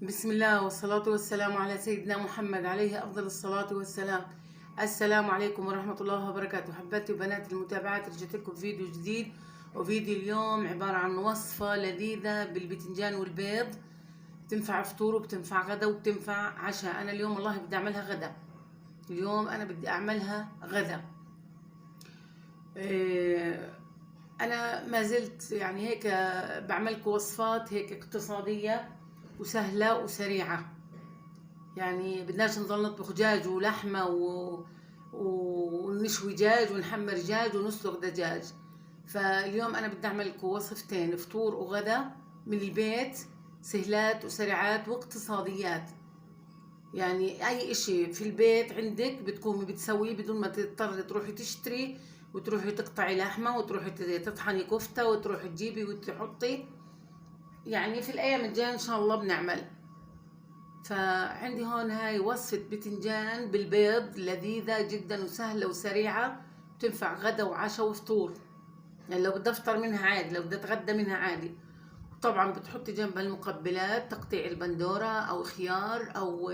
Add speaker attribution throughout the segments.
Speaker 1: بسم الله والصلاة والسلام على سيدنا محمد عليه أفضل الصلاة والسلام. السلام عليكم ورحمة الله وبركاته. حباتي وبنات المتابعات، رجعت لكم فيديو جديد، وفيديو اليوم عبارة عن وصفة لذيذة بالبتنجان والبيض. بتنفع فطور وبتنفع غدا وبتنفع عشاء. أنا اليوم والله بدي أعملها غدا. اليوم أنا بدي أعملها غدا. أنا ما زلت يعني هيك بعملكم وصفات هيك اقتصادية وسهلة وسريعة. يعني بدناش نضل نطبخ دجاج ولحمة ونشوي دجاج ونحمر دجاج ونسلق دجاج. فاليوم أنا بدي أعمل لكم وصفتين، فطور وغدا من البيت، سهلات وسريعات واقتصاديات. يعني أي إشي في البيت عندك بتقومي بتسويه بدون ما تضطري تروحي تشتري وتروحي تقطعي لحمة وتروحي تطحني كفتة وتروحي تجيبي وتحطي. يعني في الأيام الجاية إن شاء الله بنعمل. فعندي هون هاي وصفة بتنجان بالبيض لذيذة جدا وسهلة وسريعة، بتنفع غدا وعشاء وفطور. يعني لو بدي افطر منها عادي، لو بدي اتغدى منها عادي. طبعا بتحطي جنبها المقبلات، تقطيع البندورة او خيار او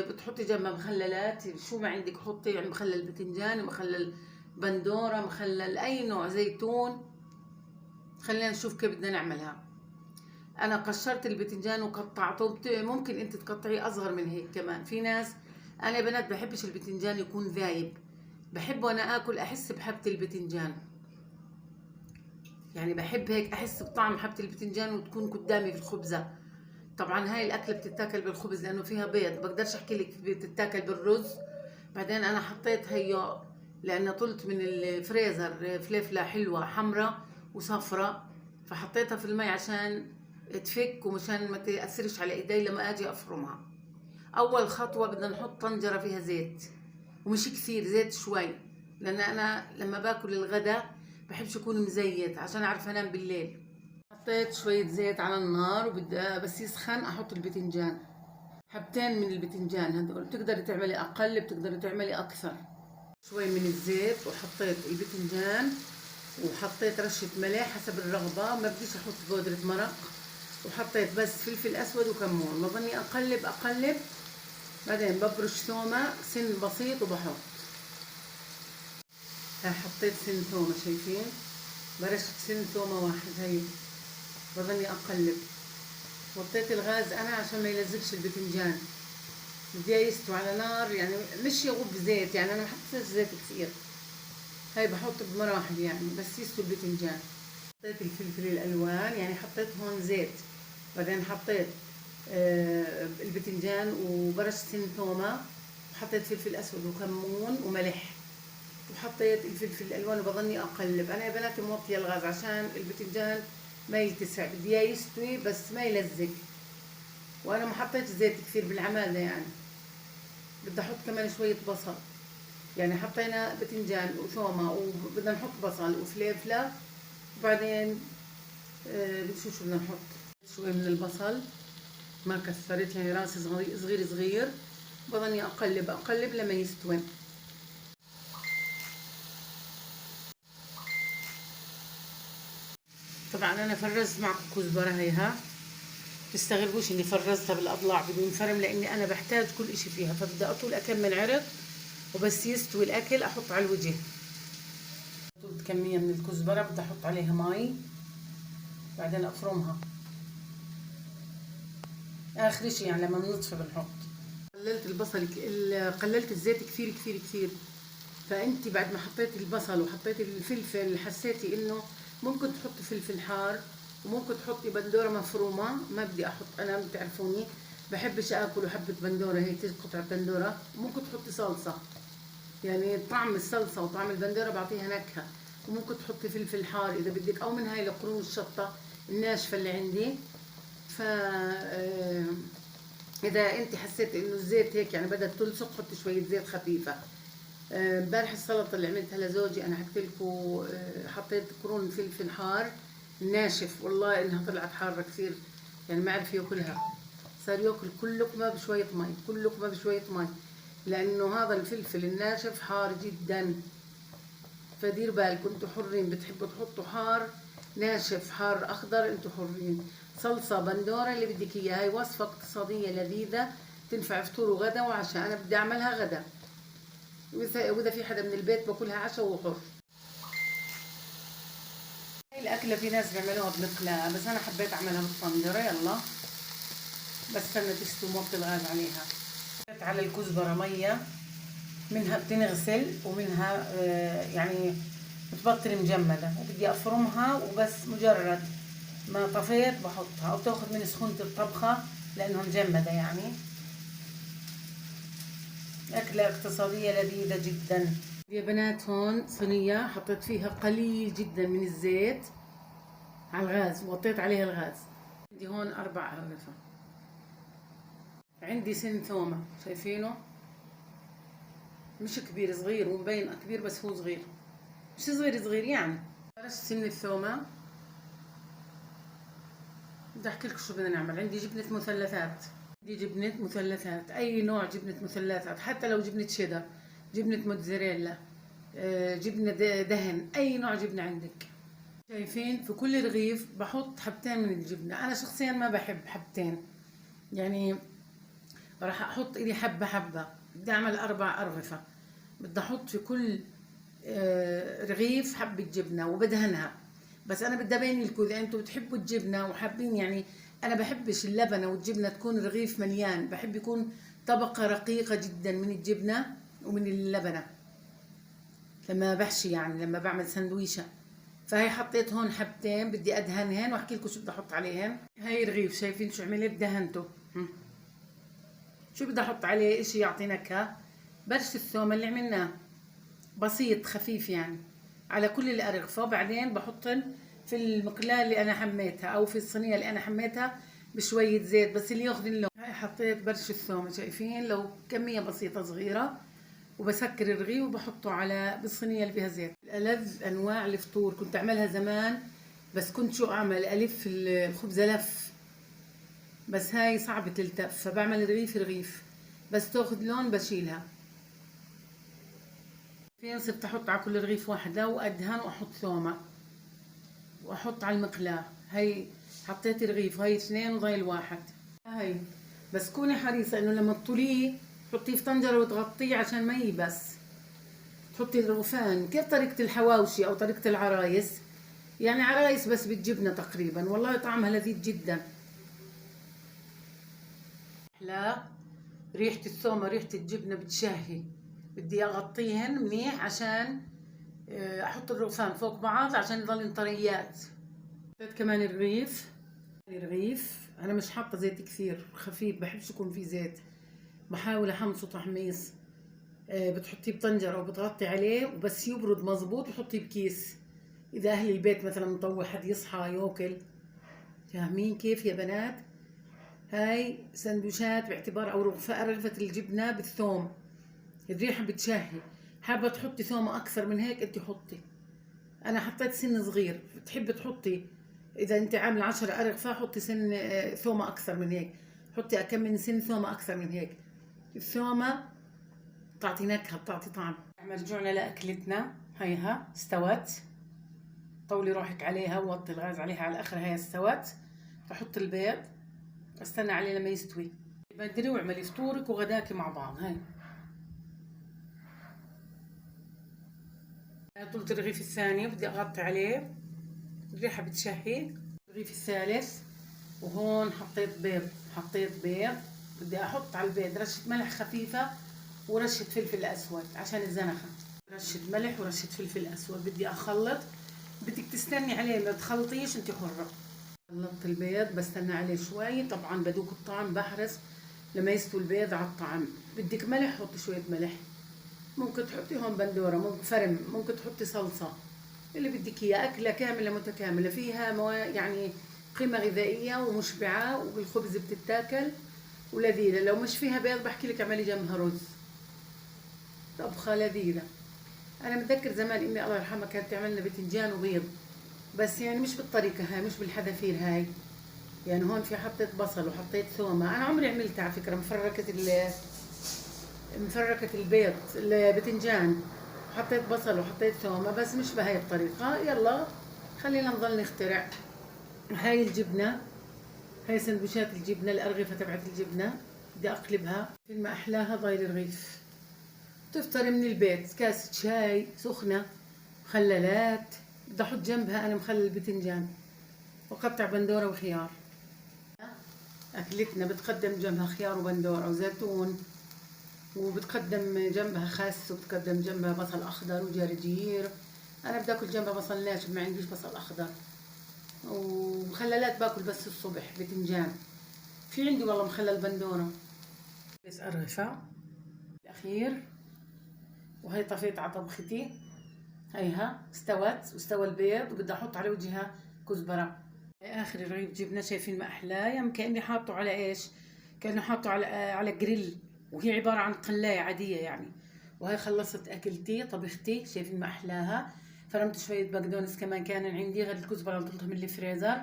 Speaker 1: بتحطي جنبها مخللات، شو ما عندك حطي، يعني مخلل بتنجان، مخلل بندورة، مخلل اي نوع، زيتون. خلينا نشوف كيف بدنا نعملها. انا قشرت البتنجان وقطعته، ممكن انت تقطعيه اصغر من هيك كمان. في ناس، انا يا بنات بحبش البتنجان يكون ذايب، بحب وانا اكل احس بحبة البتنجان. يعني بحب هيك احس بطعم حبة البتنجان وتكون قدامي في الخبزة. طبعا هاي الاكله بتتاكل بالخبز لانه فيها بيض، بقدرش احكي لك بتتاكل بالرز. بعدين انا حطيت هي لان طلت من الفريزر فلفله حلوه حمراء وصفراء، فحطيتها في المي عشان تفك ومشان ما تاثرش على ايدي لما اجي افرمها. اول خطوه بدنا نحط طنجره فيها زيت، ومش كثير، زيت شوي، لان انا لما باكل الغدا بحبش يكون مزيت عشان اعرف انام بالليل. حطيت شوية زيت على النار وبدي بس يسخن احط البتنجان، حبتين من البتنجان هدول. بتقدري تعملي اقل، بتقدري تعملي اكثر. شوي من الزيت وحطيت البتنجان، وحطيت رشة ملح حسب الرغبة، ما بديش احط بودرة مرق. وحطيت بس فلفل اسود وكمون، بظني اقلب اقلب. بعدين ببرش ثومة سن بسيط وبحط. حطيت سن ثومة، شايفين؟ برشت سن ثومة واحد هي. بظني اقلب. وطيت الغاز انا عشان ما يلزقش البتنجان، بدي يستوي على نار يعني مش يغب زيت. يعني انا ما حطيتش زيت كثير، هاي بحط بمراحل يعني بس يستوي البتنجان. حطيت الفلفل الالوان، يعني حطيت هون زيت، بعدين حطيت البتنجان وبرش سن ثومه، وحطيت فلفل اسود وكمون وملح، وحطيت الفلفل الالوان وبظني اقلب. انا يا بناتي موطيه الغاز عشان البتنجان ما يلتسع، بدي يستوي بس ما يلزق. وانا ما حطيت زيت كثير بالعماده، يعني بدي احط كمان شويه بصل. يعني حطينا بتنجان وثومه وبدنا نحط بصل وفليفله. وبعدين شو بدنا نحط شوي من البصل، ما كثرت، يعني راس صغير صغير صغير. بضلني اقلب اقلب لما يستوي. طبعا انا فرزت معكم كزبره هيها، تستغربوش اني فرزتها بالاضلاع بدون فرم، لاني انا بحتاج كل اشي فيها، فبدي اطول اكمل عرق وبس يستوي الاكل احط على الوجه. طولت كميه من الكزبره، بدي احط عليها مي، بعدين افرمها. اخر شي يعني لما بنطفي بنحط. قللت البصل، قللت الزيت كثير كثير كثير. فانت بعد ما حطيتي البصل وحطيتي الفلفل حسيتي انه ممكن تحطي فلفل حار وممكن تحطي بندوره مفرومه. ما بدي احط، انا بتعرفوني بحبش اكل حبه بندوره هيك قطعه بندوره. ممكن تحطي صلصه، يعني طعم الصلصه وطعم البندوره بعطيها نكهه. وممكن تحطي فلفل حار اذا بدك، او من هاي القرون الشطه الناشفه اللي عندي. ف اذا انت حسيتي انه الزيت هيك يعني بدها تلصق، حطي شويه زيت خفيفه. امبارح السلطه اللي عملتها لزوجي انا حكيت لكم، حطيت قرون فلفل حار ناشف، والله انها طلعت حاره كثير، يعني ما عرف ياكلها. صار ياكل كل لقمه بشويه مي، كل لقمه بشويه مي، لانه هذا الفلفل الناشف حار جدا. فدير بالكم انتم حرين، بتحبوا تحطوا حار ناشف حار اخضر انتوا حرين. صلصه بندوره اللي بدك اياها. هاي وصفه اقتصاديه لذيذه تنفع فطور وغدا وعشاء. انا بدي اعملها غدا، واذا في حدا من البيت باكلها عشاء وهو حر. هاي الاكله في ناس بيعملوها بمقلاة، بس انا حبيت اعملها بالطنجره. يلا بس استنى تستوي موطي الغاز عليها. حطيت على الكزبره ميه، منها بتنغسل ومنها يعني بتبطل مجمدة، وبدي افرمها وبس. مجرد ما طفيت بحطها، او تاخذ من سخونة الطبخة لانها مجمدة. يعني اكلة اقتصادية لذيذة جدا. يا بنات هون صينية حطيت فيها قليل جدا من الزيت على الغاز، وطيت عليها الغاز. عندي هون 4 أرغفة. عندي سن ثومة، شايفينه؟ مش كبير، صغير، ومبين كبير بس هو صغير، مش صغير صغير يعني. فرشت سن الثومة. بدي احكي لكم شو بدنا نعمل. عندي جبنة مثلثات. عندي جبنة مثلثات، اي نوع جبنة مثلثات، حتى لو جبنة شيدر، جبنة موتزاريلا، جبنة دهن، اي نوع جبنة عندك. شايفين في كل رغيف بحط حبتين من الجبنة. انا شخصيا ما بحب حبتين، يعني راح احط الي حبة حبة. بدي اعمل 4 أرغفة، بدي احط في كل رغيف حبة جبنة وبدهنها. بس انا بدي ابين لكم اذا انتم بتحبوا الجبنة وحابين، يعني انا بحبش اللبنة والجبنة تكون رغيف مليان، بحب يكون طبقة رقيقة جدا من الجبنة ومن اللبنة لما بحشي، يعني لما بعمل سندويشة. فهي حطيت هون حبتين بدي ادهنهن، واحكي لكم شو بدي احط عليهن. هاي رغيف، شايفين شو عملت؟ دهنته. شو بدي احط عليه؟ اشي يعطي نكهة. برش الثوم اللي عملناه بسيط خفيف يعني على كل الأرغفة. وبعدين بحطن في المقلاة اللي أنا حميتها، أو في الصينية اللي أنا حميتها بشوية زيت بس اللي ياخذ اللون. هاي حطيت برش الثوم، شايفين؟ لو كمية بسيطة صغيرة. وبسكر الرغيف وبحطه على بالصينية اللي فيها زيت. ألذ أنواع الفطور كنت أعملها زمان، بس كنت شو أعمل؟ ألف الخبز لف، بس هاي صعبة تلتف، فبعمل رغيف رغيف بس تاخذ لون بشيلها. فين صرت احط على كل رغيف واحدة وادهن واحط ثومة واحط على المقلاة. هي حطيت رغيف، هاي 2 وضايل 1. هاي بس كوني حريصة انه لما تطوليه تحطيه في طنجرة وتغطيه عشان ما يبس. تحطي الرغفان كيف طريقة الحواوشي او طريقة العرايس، يعني عرايس بس بالجبنة تقريبا. والله طعمها لذيذ جدا. لا، ريحة الثومة ريحة الجبنة بتشهي. بدي اغطيهن منيح عشان احط الرغفان فوق بعض عشان يضلن طريات. حطيت كمان الرغيف انا مش حاطه زيت كثير، خفيف، بحبش يكون في زيت. بحاول احمصه تحميص. بتحطيه بطنجره وبتغطي عليه، وبس يبرد مزبوط بحطيه بكيس. اذا اهل البيت مثلا مطوع حد يصحى ياكل. فاهمين كيف يا بنات؟ هاي سندويشات باعتبار، او رغفه الجبنه بالثوم. الريحه بتشهي. حابه تحطي ثومه اكثر من هيك انت حطي. انا حطيت سن صغير، بتحبي تحطي اذا انت عامله 10 أرغفة حطي سن ثومه اكثر من هيك. حطي كم من سن ثومه اكثر من هيك. الثومه بتعطي نكهه، بتعطي طعم. رجعنا لاكلتنا. هيها استوت. طولي روحك عليها ووطي الغاز عليها على الاخر. هي استوت. بحط البيض، استنى عليه لما يستوي. بدري واعملي فطورك وغداك مع بعض. هاي طولت الرغيف الثاني بدي اغطي عليه. الريحة بتشهي. الرغيف الثالث، وهون حطيت بيض. بدي احط على البيض رشة ملح خفيفة ورشة فلفل اسود عشان الزنخة. رشة ملح ورشة فلفل اسود. بدي اخلط. بدك تستني عليه، ما تخلطيش، انت حرة. خلطت البيض بستنى عليه شوي. طبعا بدوق الطعم، بحرص لما يستوي البيض على الطعم. بدك ملح حطي شوية ملح. ممكن تحطي هون بندورة، ممكن فرم، ممكن تحطي صلصة، اللي بدك اياه. اكله كامله متكامله فيها يعني قيمه غذائيه ومشبعه، وبالخبز بتتاكل ولذيذه. لو مش فيها بيض بحكي لك اعملي جنبها رز. طبخه لذيذه. انا متذكر زمان امي الله يرحمها كانت تعمل لنا باذنجان وبيض، بس يعني مش بالطريقه هاي، مش بالحذافير هاي. يعني هون في حطيت بصل وحطيت ثومه. انا عمري عملتها على فكره، مفركه البيض الباذنجان. حطيت بصل وحطيت ثومه، بس مش بهاي الطريقه. يلا خلينا نضل نخترع. هاي الجبنة، هاي سندويشات الجبنة، الأرغفة تبعت الجبنة بدي أقلبها في ما أحلاها ضايل الرغيف. تفطري من البيت كاسة شاي سخنة، مخللات، بدي أحط جنبها أنا مخلل بتنجان وقطع بندورة وخيار. أكلتنا بتقدم جنبها خيار وبندورة وزيتون، وبتقدم جنبها خس، وبتقدم جنبها بصل أخضر وجرجير. أنا بدي أكل جنبها بصل ناشف، ما عنديش بصل أخضر. ومخللات باكل بس الصبح بتنجان. في عندي والله مخلل بندورة. بس أرغفة الأخير، وهي طفيت على طبختي، هيها استوت واستوى البيض، وبدي أحط على وجهها كزبرة. آخر الرغيف جبنة، شايفين ما أحلاه، يعني كأني حاطه على إيش؟ كأنه حاطه على جريل، وهي عبارة عن قلاية عادية يعني. وهي خلصت أكلتي طبختي، شايفين ما أحلاها. فرمت شوية بقدونس كمان كان عندي، غير الكزبرة اللي طلتها من الفريزر.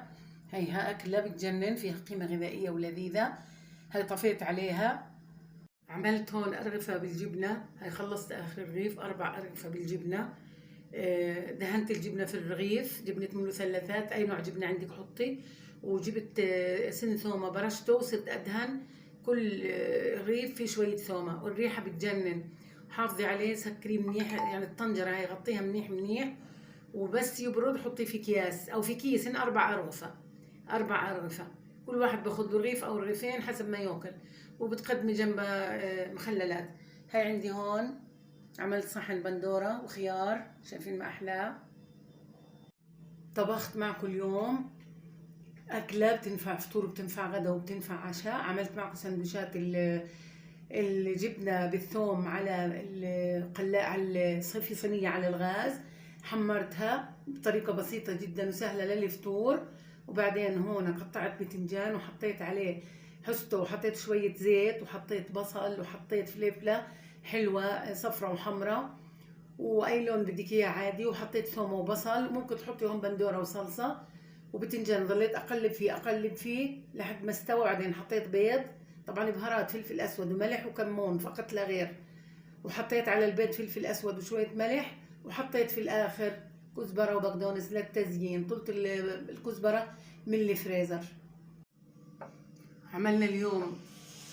Speaker 1: هيها أكلة بتجنن، فيها قيمة غذائية ولذيذة. هاي طفيت عليها. عملت هون أرغفة بالجبنة، هاي خلصت آخر رغيف، 4 أرغفة بالجبنة. دهنت الجبنة في الرغيف، جبنة من مثلثات، أي نوع جبنة عندك حطي. وجبت سن ثومة برشته، وصرت أدهن كل رغيف فيه شوية ثومة، والريحة بتجنن. حافظي عليه، سكريه منيح، يعني الطنجرة هاي غطيها منيح منيح، وبس يبرد حطيه في أكياس أو في كيس. 4 أرغفة، 4 أرغفة، كل واحد باخذ رغيف أو رغيفين حسب ما ياكل. وبتقدمي جنبها مخللات. هاي عندي هون عملت صحن بندورة وخيار، شايفين ما أحلاه. طبخت معكم اليوم أكلة بتنفع فطور، بتنفع غدا، وبتنفع عشاء. عملت معكم سندويشات الجبنة بالثوم على القلاء، على في صينية على الغاز. حمرتها بطريقة بسيطة جدا وسهلة للفطور. وبعدين هون قطعت بتنجان وحطيت عليه حسته، وحطيت شوية زيت، وحطيت بصل، وحطيت فلفلة حلوة صفرة وحمرة، واي لون بدك اياه عادي. وحطيت ثوم وبصل، ممكن تحطي هون بندوره وصلصه وبتنجان. ضليت اقلب فيه اقلب فيه لحد ما استوى. بعدين حطيت بيض، طبعا بهارات فلفل اسود وملح وكمون فقط لا غير. وحطيت على البيض فلفل اسود وشويه ملح، وحطيت في الاخر كزبره وبقدونس للتزيين. طلت الكزبره من الفريزر. عملنا اليوم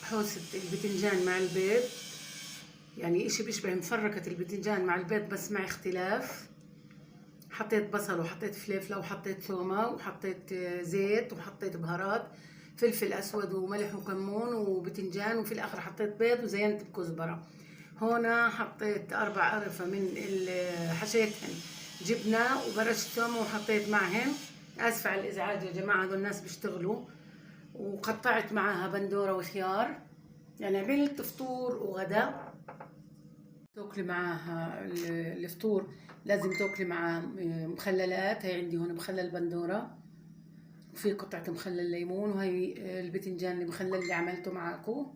Speaker 1: حوسه البتنجان مع البيض، يعني اشي بيشبه مفركة البتنجان مع البيض بس مع اختلاف. حطيت بصل، وحطيت فلفلة، وحطيت ثومة، وحطيت زيت، وحطيت بهارات فلفل اسود وملح وكمون وبتنجان، وفي الاخر حطيت بيض وزينت بكزبرة. هنا حطيت 4 أرفة من حشيتهن جبنة وبرشت ثوم وحطيت معهن. اسفة على الازعاج يا جماعة، هذول الناس بيشتغلوا. وقطعت معها بندورة وخيار. يعني عملت فطور وغدا. تاكلي معها الفطور لازم تاكلي معاه مخللات. هي عندي هون مخلل بندورة، وفي قطعة مخلل ليمون، وهي البتنجان المخلل اللي عملته معاكم.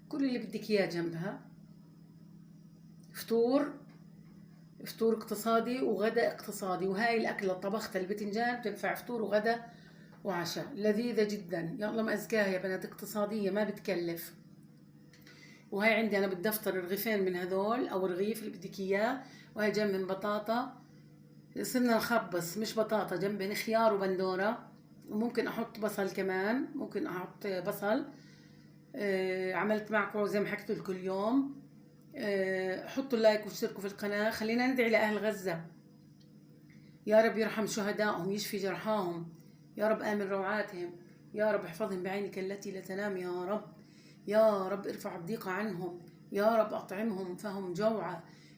Speaker 1: كل اللي بدك اياه جنبها. فطور، فطور اقتصادي وغدا اقتصادي. وهاي الأكلة طبختها البتنجان بتنفع فطور وغدا وعشاء، لذيذة جدا. يلا ما أزكاها يا بنات، اقتصادية ما بتكلف. وهي عندي انا بدي افطر رغيفين من هذول او رغيف اللي بدك اياه. وهي جنبن بطاطا، صرنا نخبص مش بطاطا، جنبن خيار وبندوره. وممكن احط بصل كمان، ممكن احط بصل. عملت معكم زي ما حكيت لكم اليوم. حطوا لايك واشتركوا في القناه. خلينا ندعي لاهل غزه، يا رب يرحم شهدائهم، يشفي جرحاهم، يا رب آمن روعاتهم، يا رب احفظهم بعينك التي لا تنام، يا رب. يا رب ارفع الضيق عنهم، يا رب أطعمهم فهم جوعى،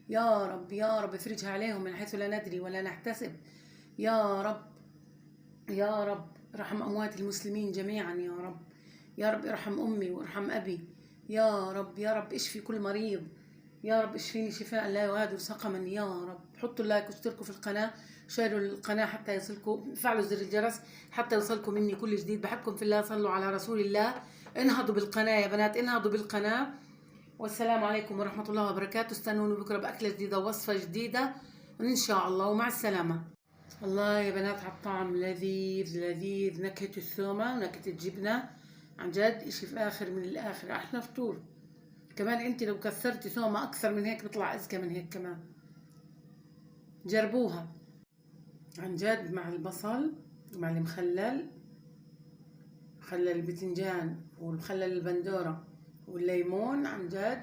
Speaker 1: يا رب. يا رب افرجها عليهم من حيث لا ندري ولا نحتسب، يا رب. يا رب ارحم أموات المسلمين جميعا يا رب. يا رب ارحم أمي وارحم أبي، يا رب. يا رب اشفي كل مريض، يا رب اشفيني شفاء لا يغادر سقما يا رب. حطوا اللايك واشتركوا في القناة، شاروا القناة حتى يصلكم، فعلوا زر الجرس حتى يوصلكم مني كل جديد. بحبكم في الله، صلوا على رسول الله. انهضوا بالقناة يا بنات، انهضوا بالقناة. والسلام عليكم ورحمة الله وبركاته. استنوني بكرة بأكلة جديدة ووصفة جديدة إن شاء الله، ومع السلامة. الله يا بنات على الطعم، لذيذ لذيذ. نكهة الثومة ونكهة الجبنة عن جد اشي في آخر من الآخر، أحلى فطور. كمان انت لو كثرتي ثومة أكثر من هيك بيطلع أزكى من هيك كمان. جربوها. عن جد مع البصل ومع المخلل، مخلل البتنجان والمخلل البندورة والليمون، عن جد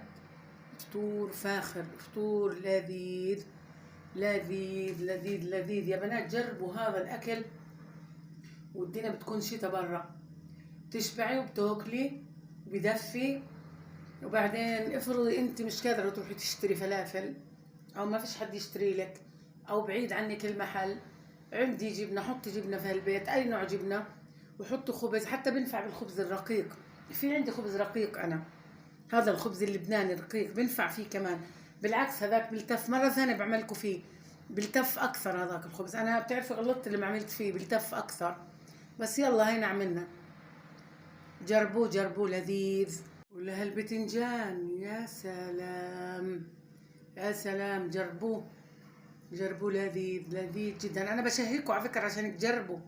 Speaker 1: فطور فاخر، فطور لذيذ لذيذ لذيذ لذيذ. يا بنات جربوا هذا الأكل، والدنيا بتكون شتا برا، بتشبعي وبتاكلي وبدفي. وبعدين افرضي انت مش قادرة تروحي تشتري فلافل، او ما فيش حد يشتري لك، او بعيد عنك المحل، عندي جبنة، حطي جبنة في البيت، اي نوع جبنة، وحطي خبز، حتى بنفع بالخبز الرقيق، في عندي خبز رقيق انا، هذا الخبز اللبناني الرقيق بنفع فيه كمان. بالعكس هذاك بلتف، مرة ثانية بعملكم فيه بلتف اكثر. هذاك الخبز انا بتعرفي غلطت اللي ما عملت فيه، بلتف اكثر. بس يلا هينا عملنا، جربوه جربوه لذيذ. ولا هالبتنجان، يا سلام يا سلام، جربوه جربوه لذيذ لذيذ جدا. انا بشهيكوا على فكرة عشان تجربوا.